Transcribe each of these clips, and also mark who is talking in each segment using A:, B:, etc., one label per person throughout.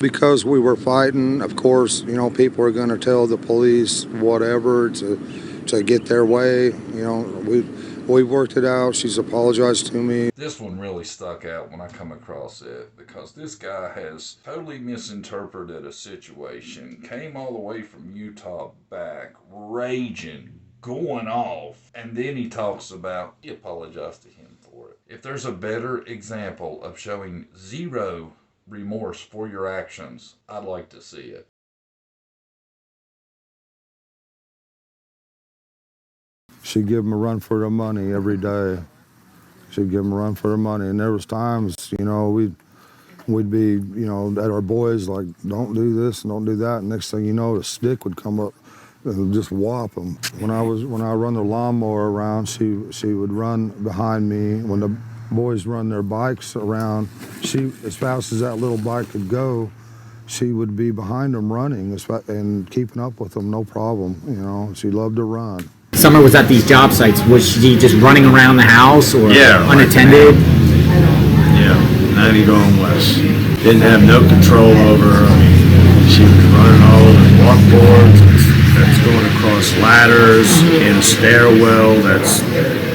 A: Because we were fighting, of course, people are going to tell the police whatever to get their way. We worked it out. She's apologized to me.
B: This one really stuck out when I come across it because this guy has totally misinterpreted a situation, came all the way from Utah back, raging, going off, and then he talks about he apologized to him for it. If there's a better example of showing zero remorse for your actions, I'd like to see it.
A: She'd give them a run for their money every day. She'd give them a run for their money. And there was times, we'd be, at our boys like, don't do this and don't do that. And next thing you know, the stick would come up and just whop them. When I run the lawnmower around, she would run behind me. When the boys run their bikes around, she, as fast as that little bike could go, she would be behind them running and keeping up with them, no problem. She loved to run.
C: Summer was at these job sites. Was she just running around the house or unattended?
D: Yeah, 90 going west. Didn't have no control over her. I mean, she was running all over walkboards. That's going across ladders in a stairwell.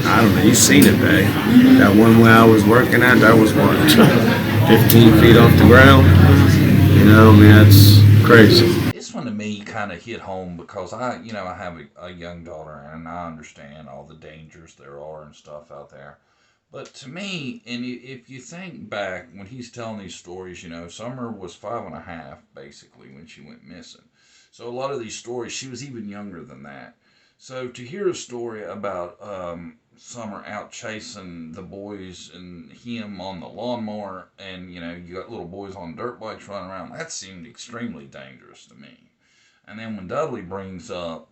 D: I don't know. You've seen it, babe. That one way I was working at, that was what, 15 feet off the ground. That's crazy.
B: This one to me kind of hit home because I have a young daughter and I understand all the dangers there are and stuff out there. But to me, and if you think back when he's telling these stories, Summer was 5.5 basically when she went missing. So a lot of these stories, she was even younger than that. So to hear a story about Summer out chasing the boys and him on the lawnmower, and you got little boys on dirt bikes running around, that seemed extremely dangerous to me. And then when Dudley brings up,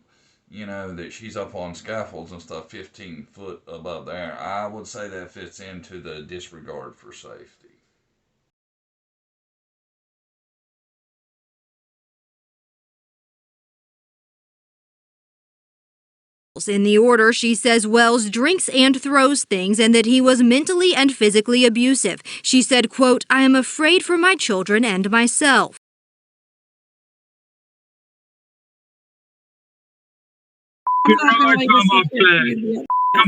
B: that she's up on scaffolds and stuff 15 foot above there, I would say that fits into the disregard for safety.
E: In the order, she says Wells drinks and throws things and that he was mentally and physically abusive. She said, quote, "I am afraid for my children and myself."
F: Come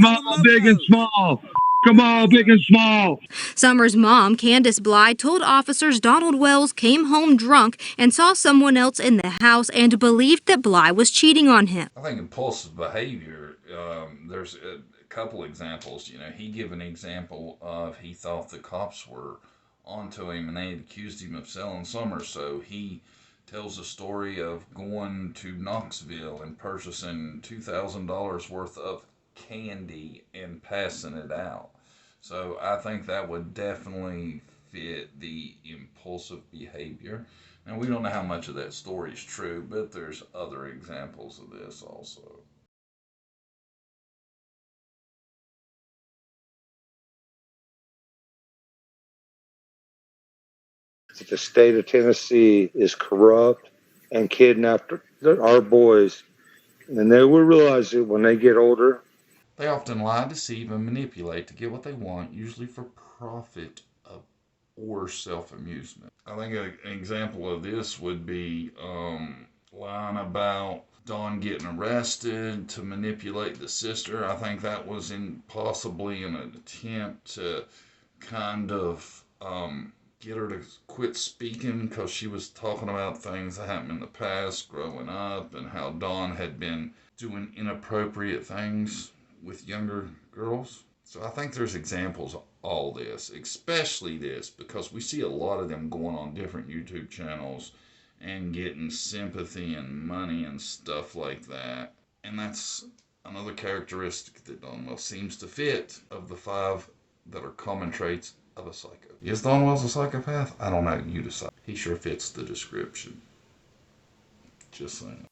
F: on, big and small. Come on, big and small.
E: Summer's mom, Candace Bly, told officers Donald Wells came home drunk and saw someone else in the house and believed that Bly was cheating on him.
B: I think impulsive behavior, there's a couple examples. He gave an example of he thought the cops were onto him and they had accused him of selling Summer, so he tells a story of going to Knoxville and purchasing $2,000 worth of candy and passing it out. So I think that would definitely fit the impulsive behavior. Now, we don't know how much of that story is true, but there's other examples of this also.
A: The state of Tennessee is corrupt and kidnapped our boys. And they will realize it when they get older.
B: They often lie, deceive, and manipulate to get what they want, usually for profit or self-amusement. I think an example of this would be lying about Dawn getting arrested to manipulate the sister. I think that was possibly an attempt to kind of get her to quit speaking because she was talking about things that happened in the past growing up and how Dawn had been doing inappropriate things with younger girls. So I think there's examples of all this, especially this, because we see a lot of them going on different YouTube channels and getting sympathy and money and stuff like that. And that's another characteristic that Donwell seems to fit of the 5 that are common traits of a psycho. Is Donwell's a psychopath? I don't know. You decide. He sure fits the description. Just saying.